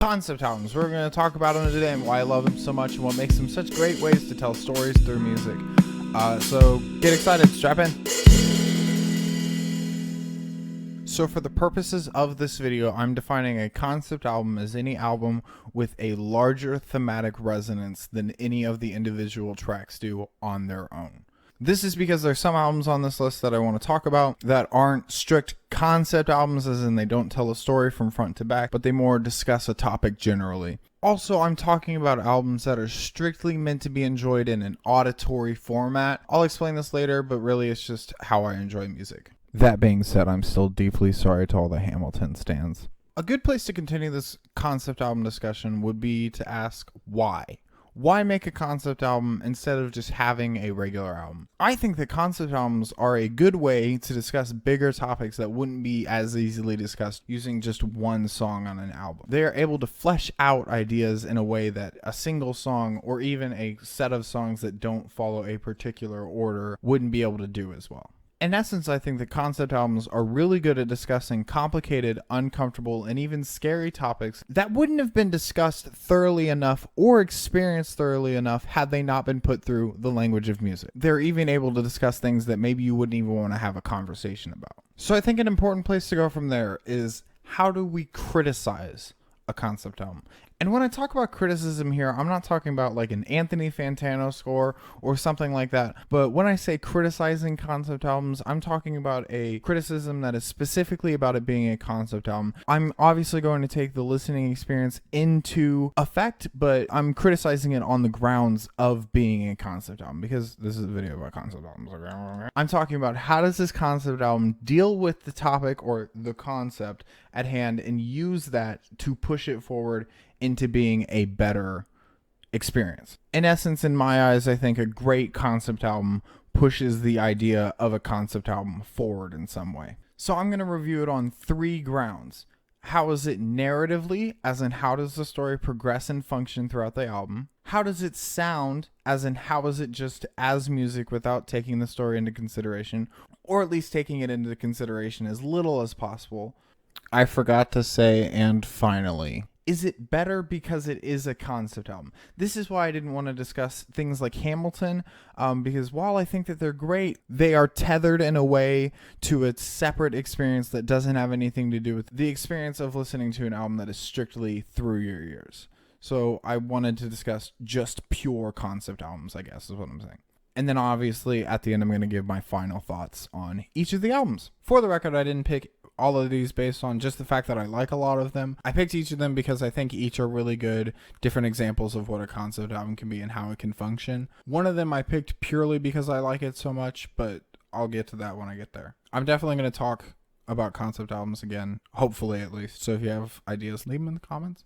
Concept albums. We're going to talk about them today and why I love them so much and what makes them such great ways to tell stories through music. So get excited, strap in. So for the purposes of this video, I'm defining a concept album as any album with a larger thematic resonance than any of the individual tracks do on their own. This is because there's some albums on this list that I want to talk about that aren't strict concept albums, as in they don't tell a story from front to back, but they more discuss a topic generally. Also, I'm talking about albums that are strictly meant to be enjoyed in an auditory format. I'll explain this later, but really it's just how I enjoy music. That being said, I'm still deeply sorry to all the Hamilton stans. A good place to continue this concept album discussion would be to ask why. Why make a concept album instead of just having a regular album? I think that concept albums are a good way to discuss bigger topics that wouldn't be as easily discussed using just one song on an album. They are able to flesh out ideas in a way that a single song or even a set of songs that don't follow a particular order wouldn't be able to do as well. In essence, I think that concept albums are really good at discussing complicated, uncomfortable, and even scary topics that wouldn't have been discussed thoroughly enough or experienced thoroughly enough had they not been put through the language of music. They're even able to discuss things that maybe you wouldn't even want to have a conversation about. So I think an important place to go from there is, how do we criticize a concept album? And when I talk about criticism here, I'm not talking about like an Anthony Fantano score or something like that. But when I say criticizing concept albums, I'm talking about a criticism that is specifically about it being a concept album. I'm obviously going to take the listening experience into effect, but I'm criticizing it on the grounds of being a concept album, because this is a video about concept albums. I'm talking about, how does this concept album deal with the topic or the concept at hand and use that to push it forward into being a better experience. In essence, in my eyes, I think a great concept album pushes the idea of a concept album forward in some way. So I'm going to review it on 3 grounds. How is it narratively, as in how does the story progress and function throughout the album? How does it sound, as in how is it just as music without taking the story into consideration, or at least taking it into consideration as little as possible? I forgot to say, and finally, is it better because it is a concept album? This is why I didn't want to discuss things like Hamilton, because while I think that they're great, they are tethered in a way to a separate experience that doesn't have anything to do with the experience of listening to an album that is strictly through your ears. So I wanted to discuss just pure concept albums, I guess is what I'm saying. And then obviously at the end, I'm going to give my final thoughts on each of the albums. For the record, I didn't pick all of these based on just the fact that I like a lot of them. I picked each of them because I think each are really good, different examples of what a concept album can be and how it can function. One of them I picked purely because I like it so much, but I'll get to that when I get there. I'm definitely going to talk about concept albums again, hopefully at least. So if you have ideas, leave them in the comments.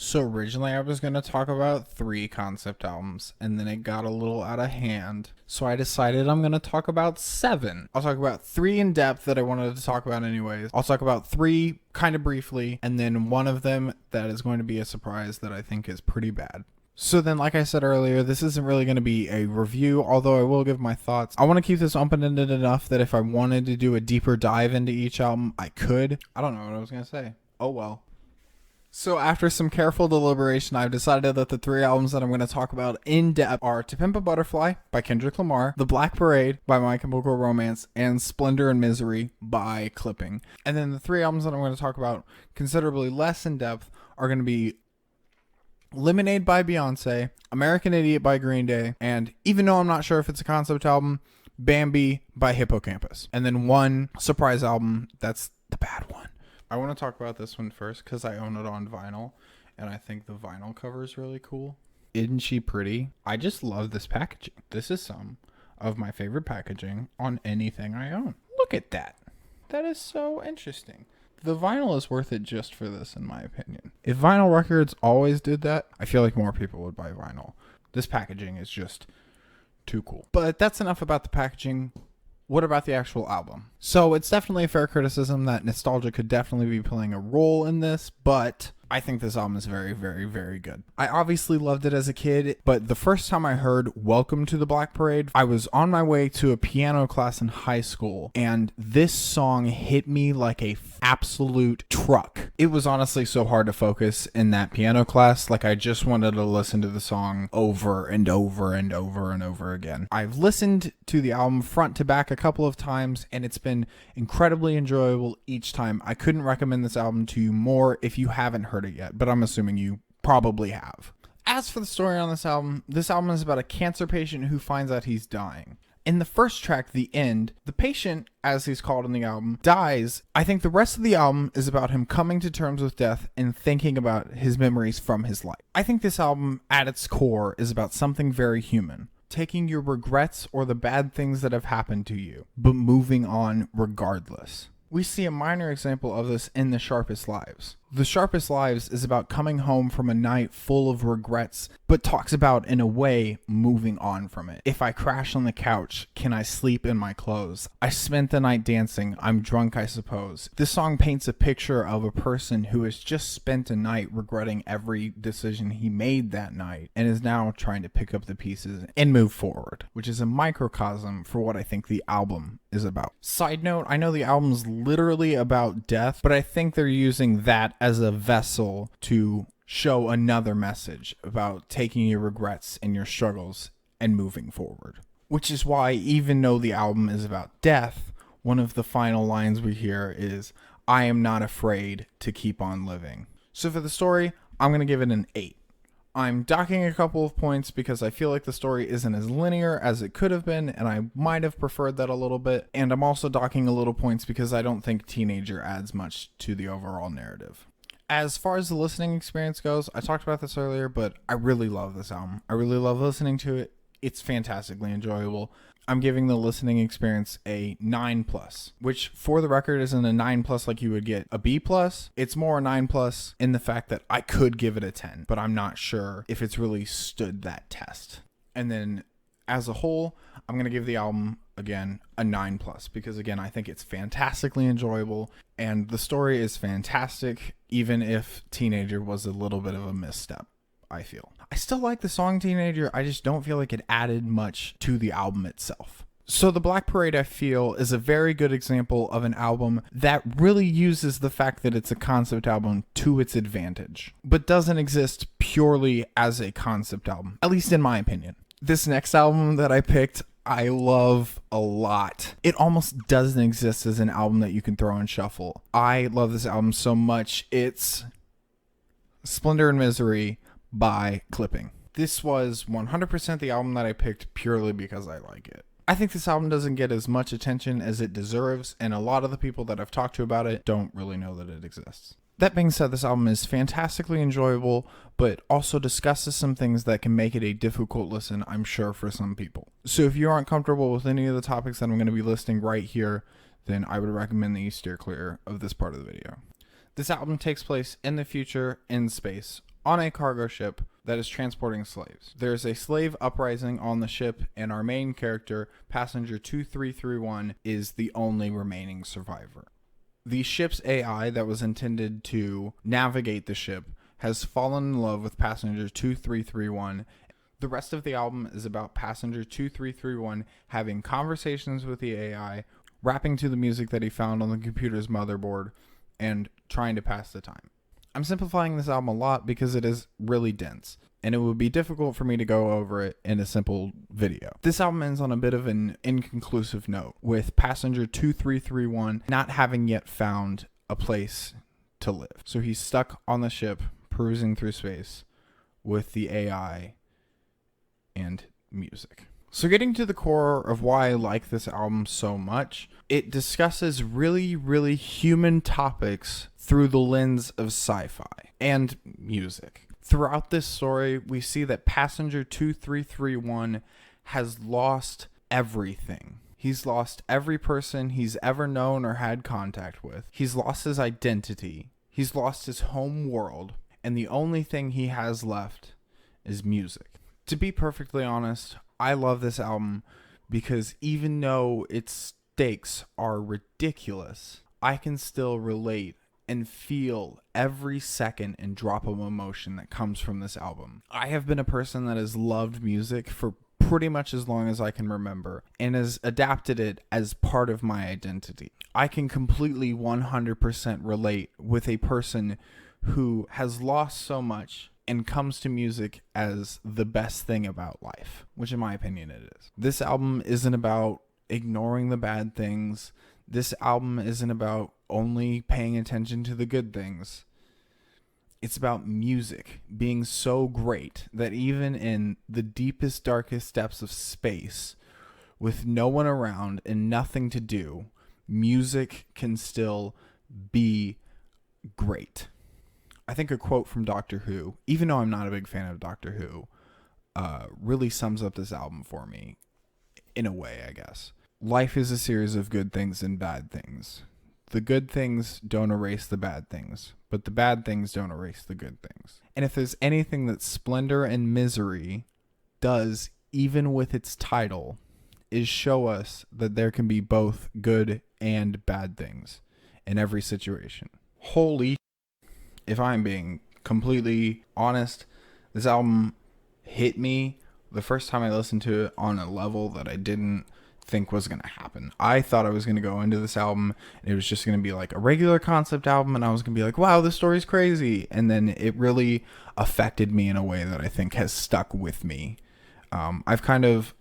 So originally I was going to talk about 3 concept albums, and then it got a little out of hand. So I decided I'm going to talk about 7. I'll talk about 3 in depth that I wanted to talk about anyways. I'll talk about 3 kind of briefly, and then one of them that is going to be a surprise that I think is pretty bad. So then, like I said earlier, this isn't really going to be a review, although I will give my thoughts. I want to keep this open-ended enough that if I wanted to do a deeper dive into each album, I could. I don't know what I was going to say. Oh well. So after some careful deliberation, I've decided that the 3 albums that I'm going to talk about in depth are To Pimp a Butterfly by Kendrick Lamar, The Black Parade by My Chemical Romance, and Splendor and Misery by Clipping. And then the 3 albums that I'm going to talk about considerably less in depth are going to be Lemonade by Beyonce, American Idiot by Green Day, and even though I'm not sure if it's a concept album, Bambi by Hippocampus. And then one surprise album that's the bad one. I want to talk about this one first because I own it on vinyl, and I think the vinyl cover is really cool. Isn't she pretty? I just love this packaging. This is some of my favorite packaging on anything I own. Look at that. That is so interesting. The vinyl is worth it just for this, in my opinion. If vinyl records always did that, I feel like more people would buy vinyl. This packaging is just too cool. But that's enough about the packaging. What about the actual album? So it's definitely a fair criticism that nostalgia could definitely be playing a role in this, but I think this album is very, very, very good. I obviously loved it as a kid, but the first time I heard Welcome to the Black Parade, I was on my way to a piano class in high school, and this song hit me like a absolute truck. It was honestly so hard to focus in that piano class. Like, I just wanted to listen to the song over and over and over and over again. I've listened to the album front to back a couple of times, and it's been incredibly enjoyable each time. I couldn't recommend this album to you more if you haven't heard it yet, but I'm assuming you probably have. As for the story on this album is about a cancer patient who finds out he's dying. In the first track, The End, the patient, as he's called in the album, dies. I think the rest of the album is about him coming to terms with death and thinking about his memories from his life. I think this album, at its core, is about something very human. Taking your regrets or the bad things that have happened to you, but moving on regardless. We see a minor example of this in The Sharpest Lives. The Sharpest Lives is about coming home from a night full of regrets, but talks about, in a way, moving on from it. If I crash on the couch, can I sleep in my clothes? I spent the night dancing, I'm drunk, I suppose. This song paints a picture of a person who has just spent a night regretting every decision he made that night, and is now trying to pick up the pieces and move forward, which is a microcosm for what I think the album is about. Side note, I know the album's literally about death, but I think they're using that as a vessel to show another message about taking your regrets and your struggles and moving forward. Which is why, even though the album is about death, one of the final lines we hear is, "I am not afraid to keep on living." So for the story, I'm going to give it an 8. I'm docking a couple of points because I feel like the story isn't as linear as it could have been, and I might have preferred that a little bit. And I'm also docking a little points because I don't think Teenager adds much to the overall narrative. As far as the listening experience goes, I talked about this earlier, but I really love this album. I really love listening to it. It's fantastically enjoyable. I'm giving the listening experience a 9+, which for the record isn't a 9+ like you would get a B+. It's more a 9+ in the fact that I could give it a 10, but I'm not sure if it's really stood that test. And then as a whole, I'm going to give the album, again, a 9+, because again, I think it's fantastically enjoyable and the story is fantastic, even if Teenager was a little bit of a misstep, I feel. I still like the song Teenager, I just don't feel like it added much to the album itself. So The Black Parade, I feel, is a very good example of an album that really uses the fact that it's a concept album to its advantage, but doesn't exist purely as a concept album, at least in my opinion. This next album that I picked, I love a lot. It almost doesn't exist as an album that you can throw on shuffle. I love this album so much. It's Splendor and Misery by Clipping. This was 100% the album that I picked purely because I like it. I think this album doesn't get as much attention as it deserves, and a lot of the people that I've talked to about it don't really know that it exists. That being said, this album is fantastically enjoyable, but also discusses some things that can make it a difficult listen, I'm sure, for some people. So if you aren't comfortable with any of the topics that I'm going to be listing right here, then I would recommend that you steer clear of this part of the video. This album takes place in the future, in space, on a cargo ship that is transporting slaves. There's a slave uprising on the ship, and our main character, passenger 2331, is the only remaining survivor. The ship's AI that was intended to navigate the ship has fallen in love with passenger 2331. The rest of the album is about passenger 2331 having conversations with the AI, rapping to the music that he found on the computer's motherboard, and trying to pass the time. I'm simplifying this album a lot because it is really dense, and it would be difficult for me to go over it in a simple video. This album ends on a bit of an inconclusive note, with passenger 2331 not having yet found a place to live. So he's stuck on the ship, perusing through space, with the AI and music. So getting to the core of why I like this album so much, it discusses really, really human topics through the lens of sci-fi and music. Throughout this story, we see that passenger 2331 has lost everything. He's lost every person he's ever known or had contact with. He's lost his identity. He's lost his home world. And the only thing he has left is music. To be perfectly honest, I love this album because even though its stakes are ridiculous, I can still relate and feel every second and drop of emotion that comes from this album. I have been a person that has loved music for pretty much as long as I can remember and has adapted it as part of my identity. I can completely 100% relate with a person who has lost so much and comes to music as the best thing about life, which in my opinion it is. This album isn't about ignoring the bad things. This album isn't about only paying attention to the good things. It's about music being so great that even in the deepest, darkest depths of space, with no one around and nothing to do, music can still be great. I think a quote from Doctor Who, even though I'm not a big fan of Doctor Who, really sums up this album for me in a way, I guess. Life is a series of good things and bad things. The good things don't erase the bad things, but the bad things don't erase the good things. And if there's anything that Splendor and Misery does, even with its title, is show us that there can be both good and bad things in every situation. Holy, if I'm being completely honest, this album hit me the first time I listened to it on a level that I didn't think was going to happen. I thought I was going to go into this album and it was just going to be like a regular concept album and I was going to be like, wow, this story's crazy. And then it really affected me in a way that I think has stuck with me. I've kind of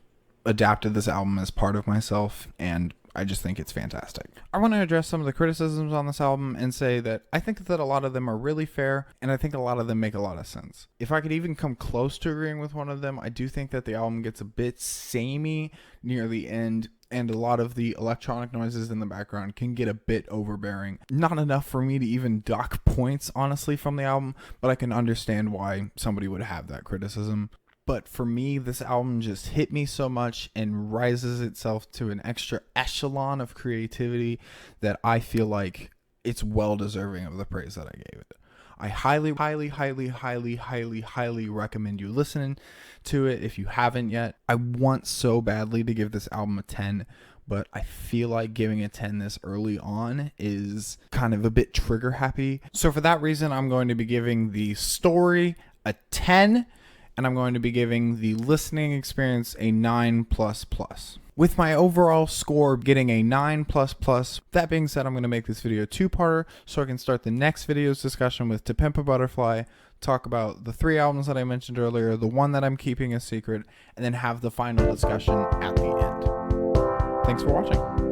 adapted this album as part of myself and I just think it's fantastic. I want to address some of the criticisms on this album and say that I think that a lot of them are really fair and I think a lot of them make a lot of sense. If I could even come close to agreeing with one of them, I do think that the album gets a bit samey near the end and a lot of the electronic noises in the background can get a bit overbearing. Not enough for me to even dock points, honestly, from the album, but I can understand why somebody would have that criticism. But for me, this album just hit me so much and rises itself to an extra echelon of creativity that I feel like it's well deserving of the praise that I gave it. I highly recommend you listening to it if you haven't yet. I want so badly to give this album a 10, but I feel like giving a 10 this early on is kind of a bit trigger happy. So for that reason, I'm going to be giving the story a 10. And I'm going to be giving the listening experience a 9++. With my overall score getting a 9++. That being said, I'm going to make this video a two-parter so I can start the next video's discussion with To Pimp a Butterfly, talk about the 3 albums that I mentioned earlier, the one that I'm keeping a secret, and then have the final discussion at the end. Thanks for watching.